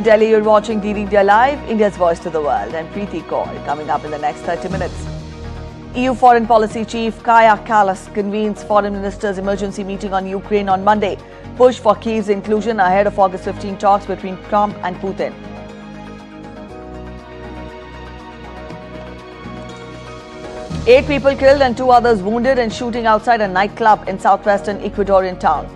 Delhi. You're watching DD India Live, India's voice to the world. And Preeti Kaur coming up in the next 30 minutes. EU Foreign Policy Chief Kaja Kallas convenes Foreign Ministers' emergency meeting on Ukraine on Monday. Push for Kyiv's inclusion ahead of August 15 talks between Trump and Putin. Eight people killed and 2 others wounded in shooting outside a nightclub in southwestern Ecuadorian town.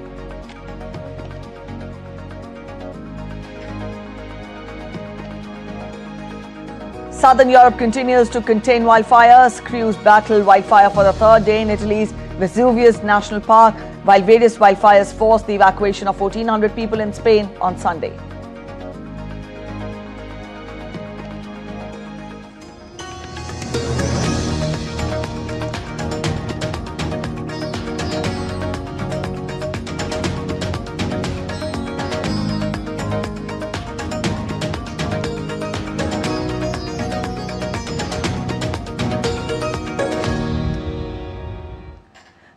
Southern Europe continues to contain wildfires. Crews battle wildfire for the third day in Italy's Vesuvius National Park, while various wildfires forced the evacuation of 1,400 people in Spain on Sunday.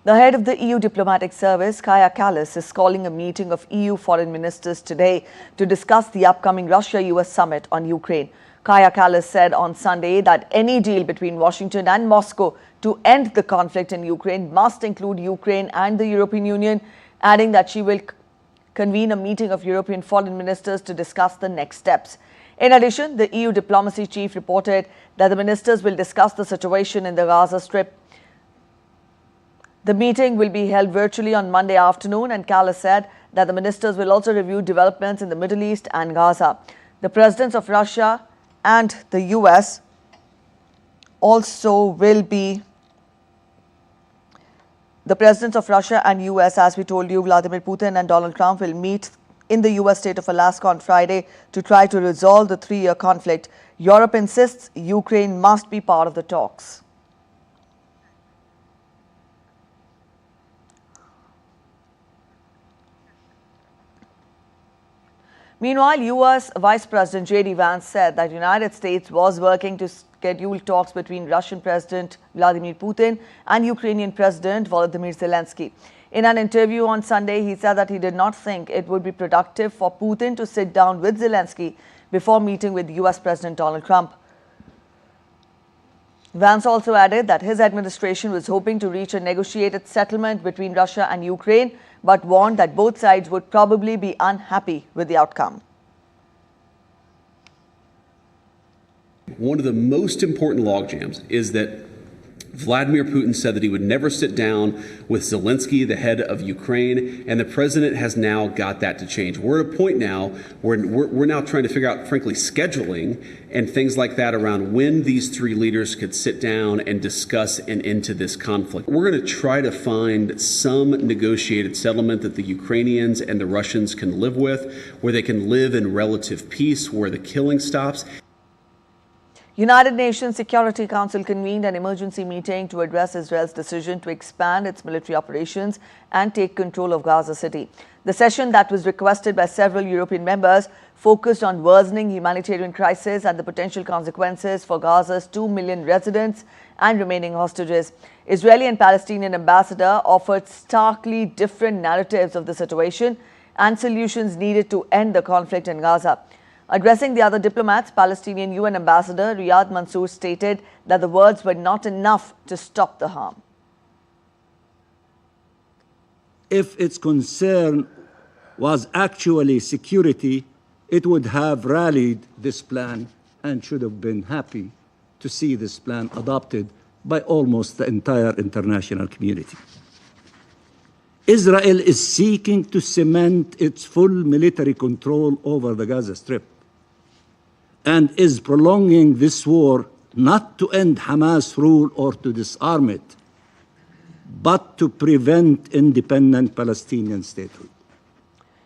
The head of the EU diplomatic service, Kaja Kallas, is calling a meeting of EU foreign ministers today to discuss the upcoming Russia-US summit on Ukraine. Kaja Kallas said on Sunday that any deal between Washington and Moscow to end the conflict in Ukraine must include Ukraine and the European Union, adding that she will convene a meeting of European foreign ministers to discuss the next steps. In addition, the EU diplomacy chief reported that the ministers will discuss the situation in the Gaza Strip. The meeting will be held virtually on Monday afternoon, and Kallas said that the ministers will also review developments in the Middle East and Gaza. The presidents of Russia and the US also will be as we told you, Vladimir Putin and Donald Trump will meet in the US state of Alaska on Friday to try to resolve the 3-year conflict. Europe insists Ukraine must be part of the talks. Meanwhile, US Vice President J.D. Vance said that the United States was working to schedule talks between Russian President Vladimir Putin and Ukrainian President Volodymyr Zelensky. In an interview on Sunday, he said that he did not think it would be productive for Putin to sit down with Zelensky before meeting with US President Donald Trump. Vance also added that his administration was hoping to reach a negotiated settlement between Russia and Ukraine, but warned that both sides would probably be unhappy with the outcome. One of the most important logjams is that Vladimir Putin said that he would never sit down with Zelensky, the head of Ukraine, and the president has now got that to change. We're at a point now where we're now trying to figure out, frankly, scheduling and things like that around when these three leaders could sit down and discuss an end to this conflict. We're going to try to find some negotiated settlement that the Ukrainians and the Russians can live with, where they can live in relative peace, where the killing stops. United Nations Security Council convened an emergency meeting to address Israel's decision to expand its military operations and take control of Gaza City. The session, that was requested by several European members, focused on worsening humanitarian crisis and the potential consequences for Gaza's 2 million residents and remaining hostages. Israeli and Palestinian ambassador offered starkly different narratives of the situation and solutions needed to end the conflict in Gaza. Addressing the other diplomats, Palestinian UN Ambassador Riyad Mansour stated that the words were not enough to stop the harm. If its concern was actually security, it would have rallied this plan and should have been happy to see this plan adopted by almost the entire international community. Israel is seeking to cement its full military control over the Gaza Strip and is prolonging this war not to end Hamas rule or to disarm it, but to prevent independent Palestinian statehood.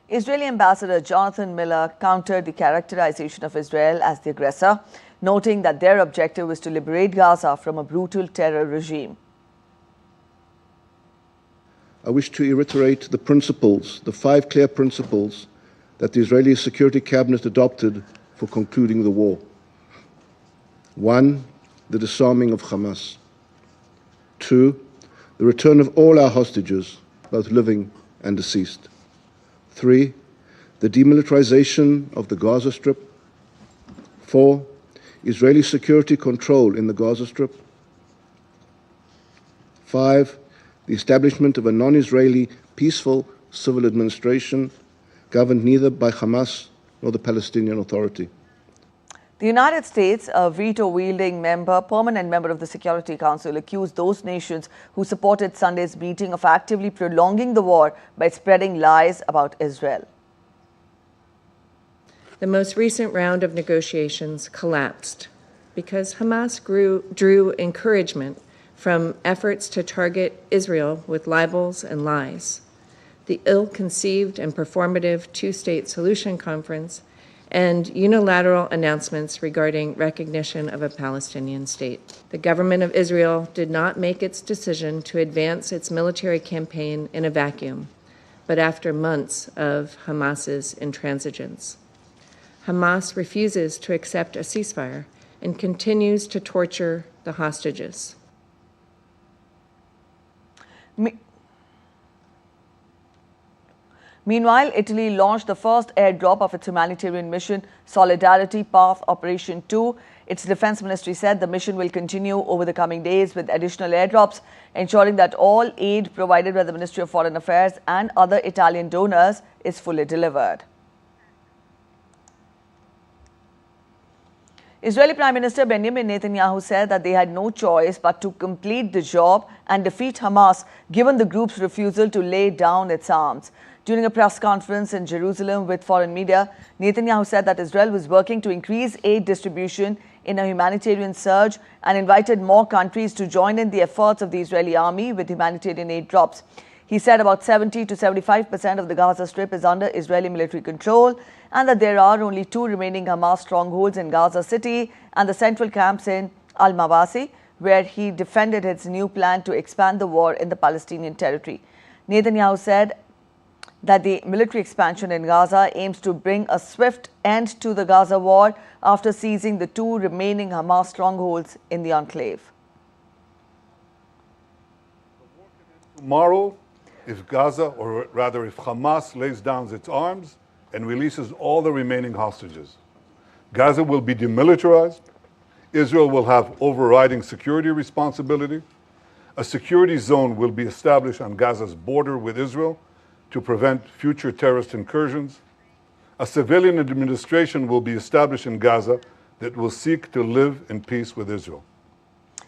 Israeli Ambassador Jonathan Miller countered the characterization of Israel as the aggressor, noting that their objective was to liberate Gaza from a brutal terror regime. I wish to reiterate the principles, the 5 clear principles that the Israeli Security Cabinet adopted for concluding the war. 1, the disarming of Hamas. 2, the return of all our hostages, both living and deceased. 3, the demilitarization of the Gaza Strip. 4, Israeli security control in the Gaza Strip. 5, the establishment of a non-Israeli peaceful civil administration governed neither by Hamas nor the Palestinian Authority. The United States, a veto-wielding member, permanent member of the Security Council, accused those nations who supported Sunday's meeting of actively prolonging the war by spreading lies about Israel. The most recent round of negotiations collapsed because Hamas drew encouragement from efforts to target Israel with libels and lies. The ill-conceived and performative two-state solution conference and unilateral announcements regarding recognition of a Palestinian state. The government of Israel did not make its decision to advance its military campaign in a vacuum, but after months of Hamas's intransigence. Hamas refuses to accept a ceasefire and continues to torture the hostages. Meanwhile, Italy launched the first airdrop of its humanitarian mission, Solidarity Path Operation 2. Its defense ministry said the mission will continue over the coming days with additional airdrops, ensuring that all aid provided by the Ministry of Foreign Affairs and other Italian donors is fully delivered. Israeli Prime Minister Benjamin Netanyahu said that they had no choice but to complete the job and defeat Hamas, given the group's refusal to lay down its arms. During a press conference in Jerusalem with foreign media, Netanyahu said that Israel was working to increase aid distribution in a humanitarian surge and invited more countries to join in the efforts of the Israeli army with humanitarian aid drops. He said about 70 to 75% of the Gaza Strip is under Israeli military control and that there are only 2 remaining Hamas strongholds in Gaza City and the central camps in Al-Mawasi, where he defended his new plan to expand the war in the Palestinian territory. Netanyahu said that the military expansion in Gaza aims to bring a swift end to the Gaza war after seizing the 2 remaining Hamas strongholds in the enclave. Tomorrow, if Gaza, or rather if Hamas lays down its arms and releases all the remaining hostages, Gaza will be demilitarized, Israel will have overriding security responsibility, a security zone will be established on Gaza's border with Israel to prevent future terrorist incursions, a civilian administration will be established in Gaza that will seek to live in peace with Israel.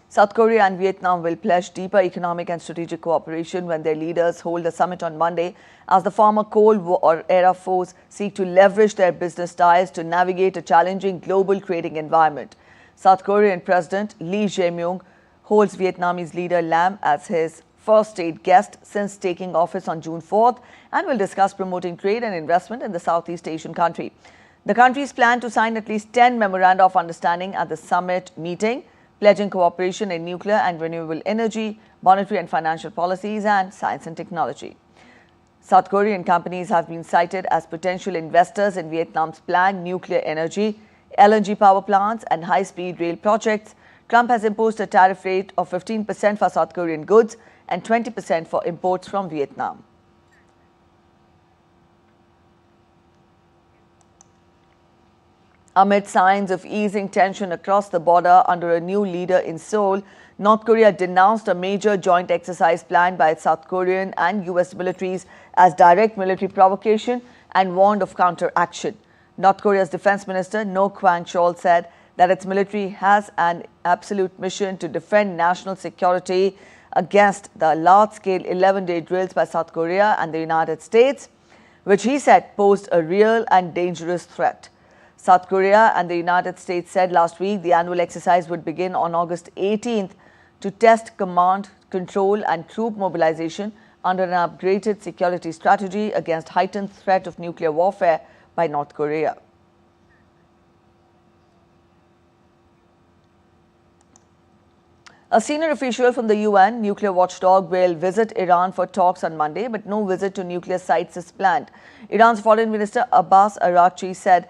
South Korea and Vietnam will pledge deeper economic and strategic cooperation when their leaders hold a summit on Monday, as the former Cold War-era foes seek to leverage their business ties to navigate a challenging global trading environment. South Korean President Lee Jae-myung holds Vietnamese leader Lam as his first state guest since taking office on June 4th and will discuss promoting trade and investment in the Southeast Asian country. The countries plan to sign at least 10 memoranda of understanding at the summit meeting, pledging cooperation in nuclear and renewable energy, monetary and financial policies, and science and technology. South Korean companies have been cited as potential investors in Vietnam's planned nuclear energy, LNG power plants, and high-speed rail projects. Trump has imposed a tariff rate of 15% for South Korean goods and 20% for imports from Vietnam. Amid signs of easing tension across the border under a new leader in Seoul, North Korea denounced a major joint exercise planned by its South Korean and US militaries as direct military provocation and warned of counteraction. North Korea's defense minister No Kwang-chol said that its military has an absolute mission to defend national security against the large-scale 11-day drills by South Korea and the United States, which he said posed a real and dangerous threat. South Korea and the United States said last week the annual exercise would begin on August 18th to test command, control and troop mobilization under an upgraded security strategy against heightened threat of nuclear warfare by North Korea. A senior official from the UN nuclear watchdog will visit Iran for talks on Monday, but no visit to nuclear sites is planned. Iran's Foreign Minister Abbas Araghchi said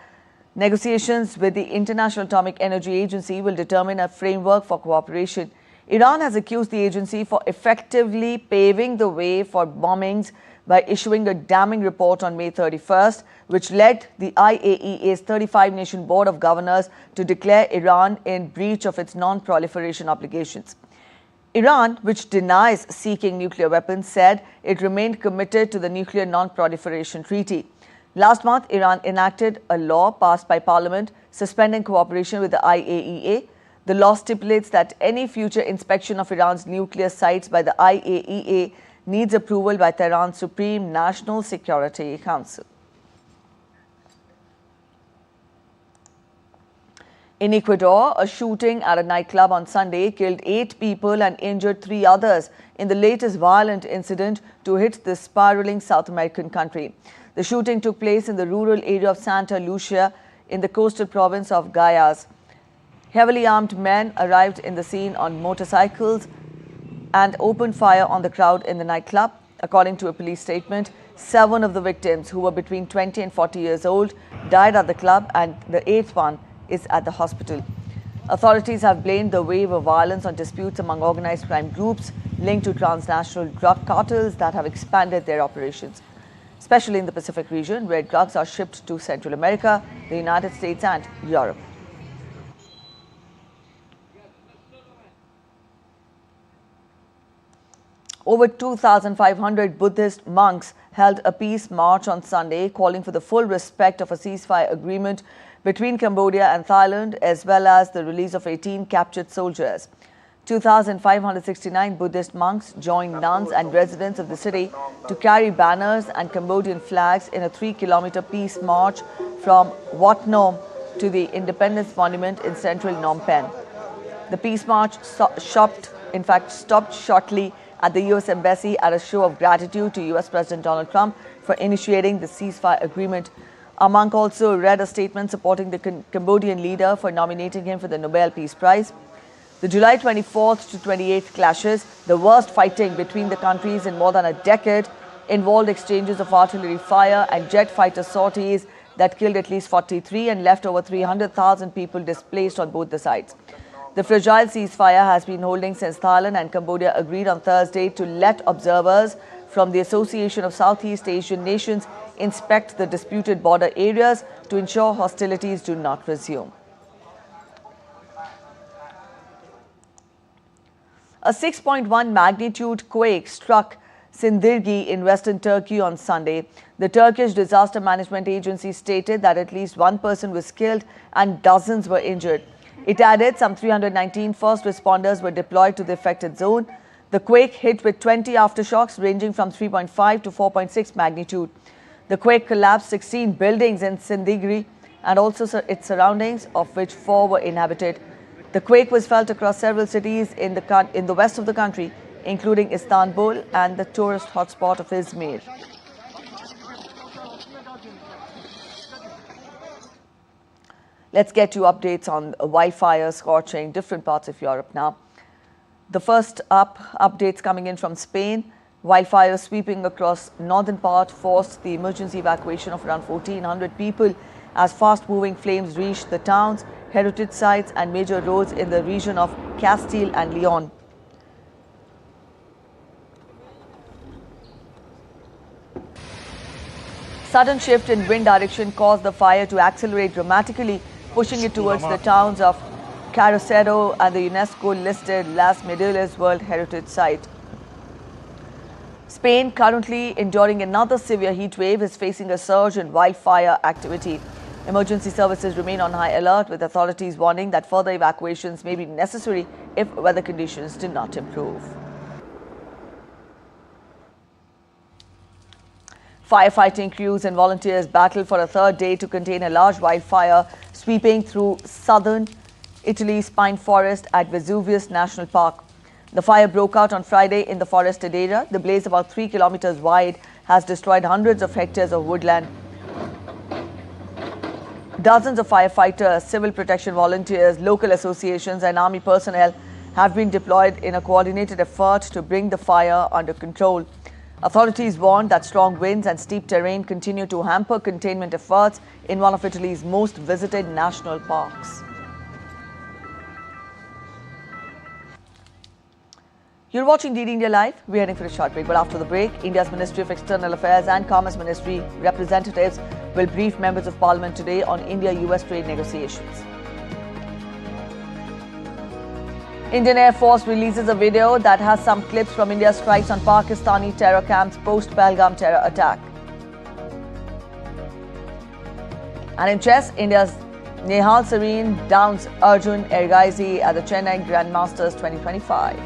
negotiations with the International Atomic Energy Agency will determine a framework for cooperation. Iran has accused the agency for effectively paving the way for bombings by issuing a damning report on May 31st, which led the IAEA's 35-nation Board of Governors to declare Iran in breach of its non-proliferation obligations. Iran, which denies seeking nuclear weapons, said it remained committed to the Nuclear Non-Proliferation Treaty. Last month, Iran enacted a law passed by Parliament suspending cooperation with the IAEA. The law stipulates that any future inspection of Iran's nuclear sites by the IAEA needs approval by Tehran's Supreme National Security Council. In Ecuador, a shooting at a nightclub on Sunday killed 8 people and injured 3 others in the latest violent incident to hit this spiraling South American country. The shooting took place in the rural area of Santa Lucia in the coastal province of Guayas. Heavily armed men arrived in the scene on motorcycles and opened fire on the crowd in the nightclub. According to a police statement, 7 of the victims, who were between 20 and 40 years old, died at the club, and the 8th one is at the hospital. Authorities have blamed the wave of violence on disputes among organized crime groups linked to transnational drug cartels that have expanded their operations, especially in the Pacific region, where drugs are shipped to Central America, the United States and Europe. Over 2,500 Buddhist monks held a peace march on Sunday, calling for the full respect of a ceasefire agreement between Cambodia and Thailand, as well as the release of 18 captured soldiers. 2,569 Buddhist monks joined nuns and residents of the city to carry banners and Cambodian flags in a 3-kilometer peace march from Wat Nom to the Independence Monument in central Phnom Penh. The peace march stopped shortly at the U.S. Embassy at a show of gratitude to U.S. President Donald Trump for initiating the ceasefire agreement. A monk also read a statement supporting the Cambodian leader for nominating him for the Nobel Peace Prize. The July 24th to 28th clashes, the worst fighting between the countries in more than a decade, involved exchanges of artillery fire and jet fighter sorties that killed at least 43 and left over 300,000 people displaced on both the sides. The fragile ceasefire has been holding since Thailand and Cambodia agreed on Thursday to let observers from the Association of Southeast Asian Nations inspect the disputed border areas to ensure hostilities do not resume. A 6.1 magnitude quake struck Sindirgi in western Turkey on Sunday. The Turkish Disaster Management Agency stated that at least 1 person was killed and dozens were injured. It added some 319 first responders were deployed to the affected zone. The quake hit with 20 aftershocks ranging from 3.5 to 4.6 magnitude. The quake collapsed 16 buildings in Sindigri and also its surroundings, of which 4 were inhabited. The quake was felt across several cities in the west of the country, including Istanbul and the tourist hotspot of Izmir. Let's get you updates on wildfires scorching different parts of Europe now. The first updates coming in from Spain. Wildfires sweeping across northern part forced the emergency evacuation of around 1,400 people as fast-moving flames reached the towns, heritage sites and major roads in the region of Castile and Leon. Sudden shift in wind direction caused the fire to accelerate dramatically, pushing it towards the towns of Carocero and the UNESCO-listed Las Medilas World Heritage Site. Spain, currently enduring another severe heat wave, is facing a surge in wildfire activity. Emergency services remain on high alert, with authorities warning that further evacuations may be necessary if weather conditions do not improve. Firefighting crews and volunteers battled for a third day to contain a large wildfire sweeping through southern Italy's pine forest at Vesuvius National Park. The fire broke out on Friday in the forested area. The blaze, about 3 kilometers wide, has destroyed hundreds of hectares of woodland. Dozens of firefighters, civil protection volunteers, local associations and army personnel have been deployed in a coordinated effort to bring the fire under control. Authorities warned that strong winds and steep terrain continue to hamper containment efforts in one of Italy's most visited national parks. You're watching DD India Live. We're heading for a short break, but after the break, India's Ministry of External Affairs and Commerce Ministry representatives will brief members of Parliament today on India-US trade negotiations. Indian Air Force releases a video that has some clips from India's strikes on Pakistani terror camps post-Pahalgam terror attack. And in chess, India's Nehal Sareen downs Arjun Ergaizi at the Chennai Grandmasters 2025.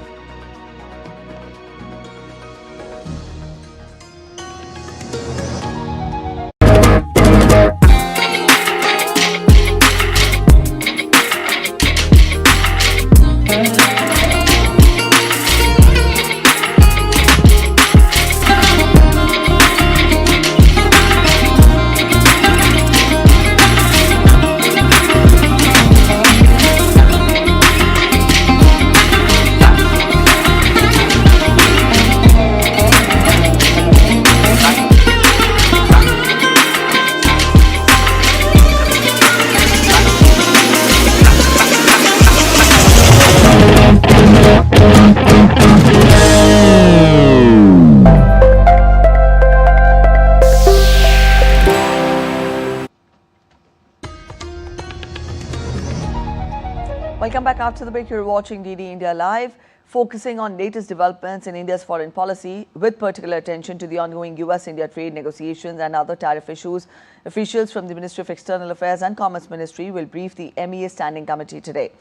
Welcome back. After the break, you're watching DD India Live, focusing on latest developments in India's foreign policy with particular attention to the ongoing US-India trade negotiations and other tariff issues. Officials from the Ministry of External Affairs and Commerce Ministry will brief the MEA Standing Committee today.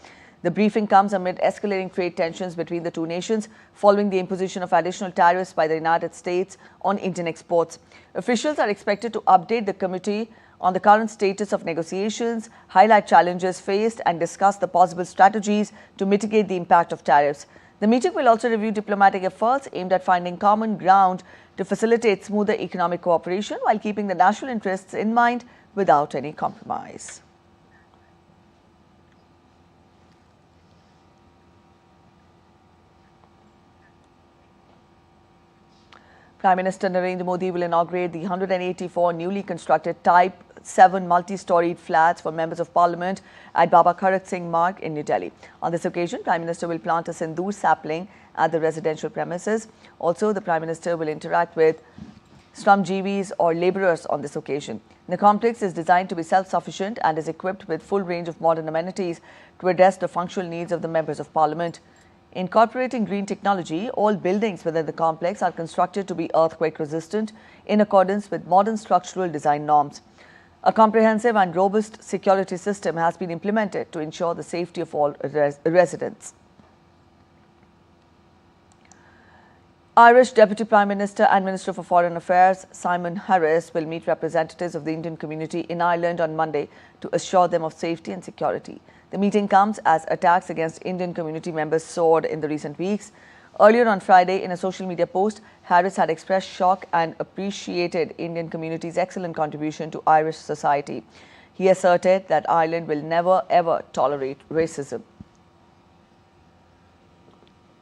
The briefing comes amid escalating trade tensions between the two nations following the imposition of additional tariffs by the United States on Indian exports. Officials are expected to update the committee on the current status of negotiations, highlight challenges faced and discuss the possible strategies to mitigate the impact of tariffs. The meeting will also review diplomatic efforts aimed at finding common ground to facilitate smoother economic cooperation while keeping the national interests in mind without any compromise. Prime Minister Narendra Modi will inaugurate the 184 newly constructed Type 7 multi-storied flats for members of Parliament at Baba Kharak Singh Marg in New Delhi. On this occasion, Prime Minister will plant a sindoor sapling at the residential premises. Also, the Prime Minister will interact with Shramjeevis or labourers on this occasion. The complex is designed to be self-sufficient and is equipped with full range of modern amenities to address the functional needs of the members of Parliament. Incorporating green technology, all buildings within the complex are constructed to be earthquake resistant in accordance with modern structural design norms. A comprehensive and robust security system has been implemented to ensure the safety of all residents. Irish Deputy Prime Minister and Minister for Foreign Affairs Simon Harris will meet representatives of the Indian community in Ireland on Monday to assure them of safety and security. The meeting comes as attacks against Indian community members soared in the recent weeks. Earlier on Friday, in a social media post, Harris had expressed shock and appreciated Indian community's excellent contribution to Irish society. He asserted that Ireland will never ever tolerate racism.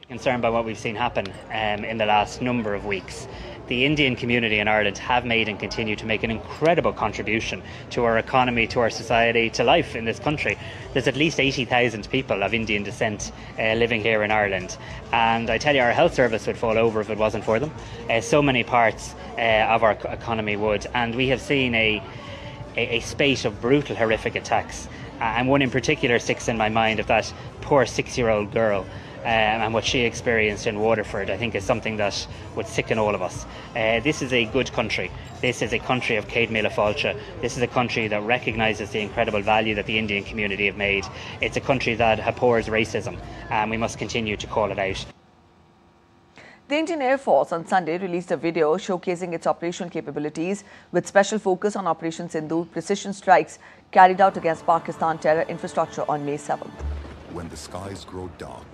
Concerned by what we've seen happen in the last number of weeks. The Indian community in Ireland have made and continue to make an incredible contribution to our economy, to our society, to life in this country. There's at least 80,000 people of Indian descent living here in Ireland, and I tell you, our health service would fall over if it wasn't for them. So many parts of our economy would, and we have seen a spate of brutal, horrific attacks, and one in particular sticks in my mind of that poor 6-year-old girl. And what she experienced in Waterford, I think, is something that would sicken all of us. This is a good country. This is a country of Céad Míle Fáilte. This is a country that recognises the incredible value that the Indian community have made. It's a country that abhors racism, and we must continue to call it out. The Indian Air Force on Sunday released a video showcasing its operational capabilities with special focus on Operation Sindoor precision strikes carried out against Pakistan terror infrastructure on May 7th. When the skies grow dark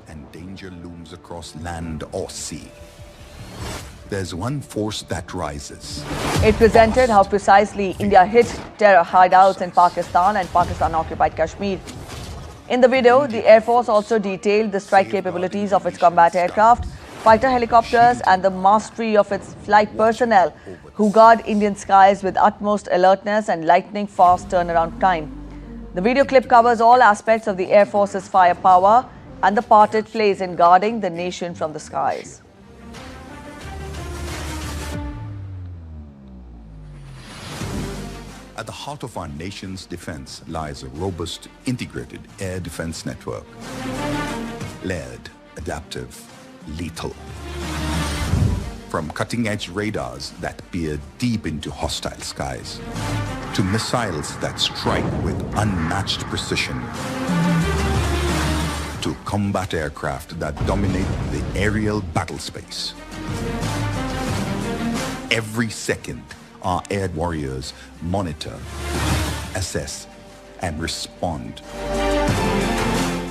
and danger looms across land or sea, there's one force that rises. It presented how precisely India hit terror hideouts in Pakistan and Pakistan-occupied Kashmir. In the video, the Air Force also detailed the strike capabilities of its combat aircraft, fighter helicopters and the mastery of its flight personnel who guard Indian skies with utmost alertness and lightning-fast turnaround time. The video clip covers all aspects of the Air Force's firepower, and the part it plays in guarding the nation from the skies. At the heart of our nation's defense lies a robust, integrated air defense network. Layered, adaptive, lethal. From cutting-edge radars that peer deep into hostile skies, to missiles that strike with unmatched precision, to combat aircraft that dominate the aerial battle space. Every second, our air warriors monitor, assess, and respond,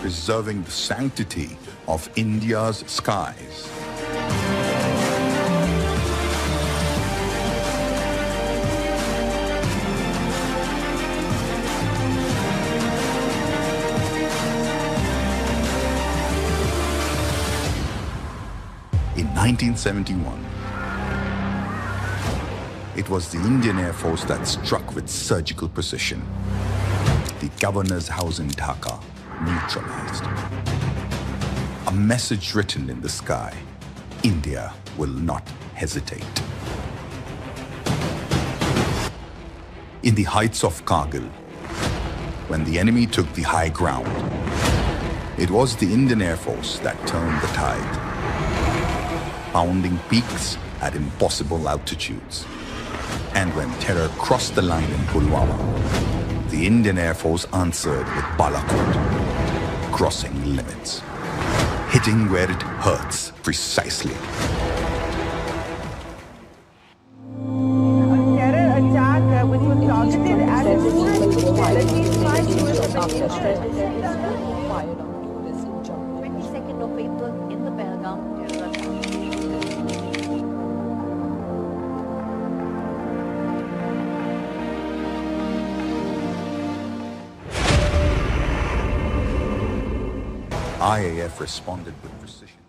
preserving the sanctity of India's skies. In 1971, it was the Indian Air Force that struck with surgical precision. The governor's house in Dhaka neutralized. A message written in the sky: India will not hesitate. In the heights of Kargil, when the enemy took the high ground, it was the Indian Air Force that turned the tide, pounding peaks at impossible altitudes. And when terror crossed the line in Pulwama, the Indian Air Force answered with Balakot, crossing limits, hitting where it hurts precisely. A terror attack which was targeted at its fullest capability. 22nd of April in the Belgaum terror attack. IAF responded with precision.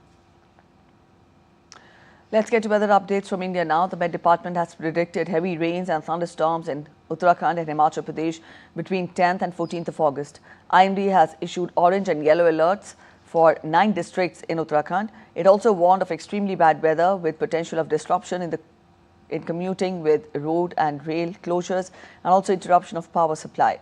Let's get to weather updates from India now. The Met Department has predicted heavy rains and thunderstorms in Uttarakhand and Himachal Pradesh between 10th and 14th of August. IMD has issued orange and yellow alerts for 9 districts in Uttarakhand. It also warned of extremely bad weather with potential of disruption in commuting with road and rail closures and also interruption of power supply.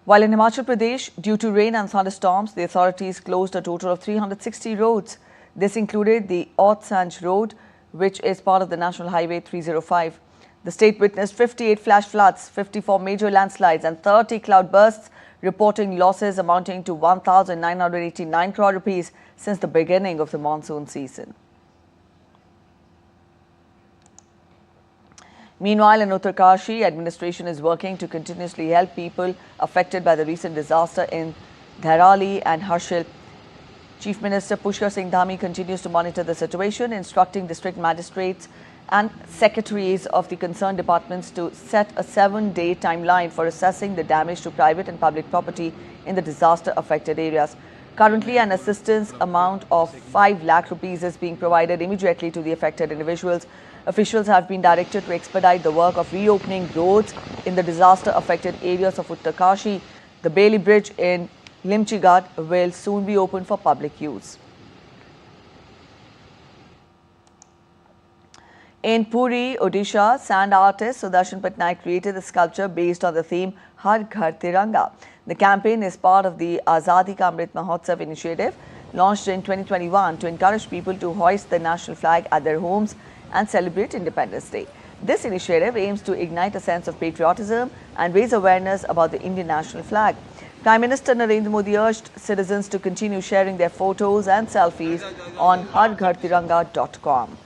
While in Himachal Pradesh, due to rain and thunderstorms, the authorities closed a total of 360 roads. This included the Sanj Road, which is part of the National Highway 305. The state witnessed 58 flash floods, 54 major landslides and 30 cloud bursts, reporting losses amounting to 1,989 crore rupees since the beginning of the monsoon season. Meanwhile, in Uttarkashi, administration is working to continuously help people affected by the recent disaster in Dhairauli and Harshil. Chief Minister Pushkar Singh Dhami continues to monitor the situation, instructing district magistrates and secretaries of the concerned departments to set a 7-day timeline for assessing the damage to private and public property in the disaster-affected areas. Currently, an assistance amount of 5 lakh rupees is being provided immediately to the affected individuals. Officials have been directed to expedite the work of reopening roads in the disaster-affected areas of Uttarkashi. The Bailey Bridge in Limchighat will soon be open for public use. In Puri, Odisha, sand artist Sudarshan Patnaik created a sculpture based on the theme Har Ghar Tiranga. The campaign is part of the Azadi Ka Amrit Mahotsav initiative launched in 2021 to encourage people to hoist the national flag at their homes and celebrate Independence Day. This initiative aims to ignite a sense of patriotism and raise awareness about the Indian national flag. Prime Minister Narendra Modi urged citizens to continue sharing their photos and selfies on harghartiranga.com.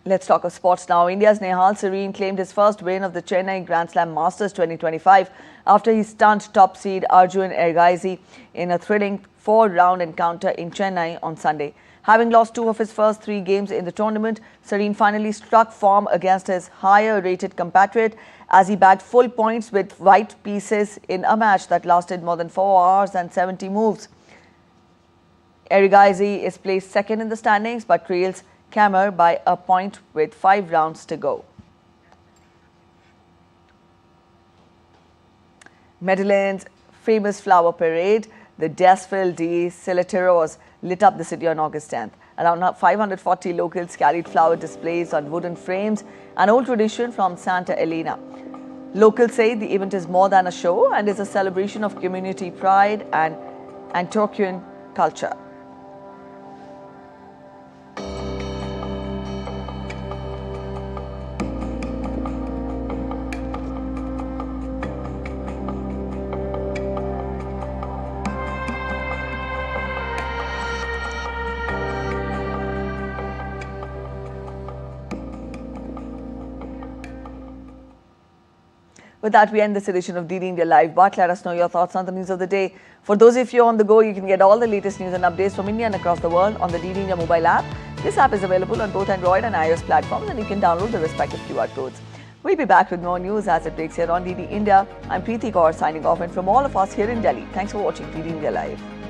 Let's talk of sports now. India's Nehal Serene claimed his first win of the Chennai Grand Slam Masters 2025 after he stunned top seed Arjun Ergaizi in a thrilling 4-round encounter in Chennai on Sunday. Having lost 2 of his first 3 games in the tournament, Serene finally struck form against his higher-rated compatriot as he bagged full points with white pieces in a match that lasted more than 4 hours and 70 moves. Ergaizi is placed second in the standings but trails Kamar by a point with 5 rounds to go. Medellin's famous flower parade, the Desfile de Celeteros, lit up the city on August 10th. Around 540 locals carried flower displays on wooden frames, an old tradition from Santa Elena. Locals say the event is more than a show and is a celebration of community pride and Antiochian culture. With that, we end this edition of DD India Live. But let us know your thoughts on the news of the day. For those of you on the go, you can get all the latest news and updates from India and across the world on the DD India mobile app. This app is available on both Android and iOS platforms, and you can download the respective QR codes. We'll be back with more news as it breaks here on DD India. I'm Preeti Kaur signing off, and from all of us here in Delhi, thanks for watching DD India Live.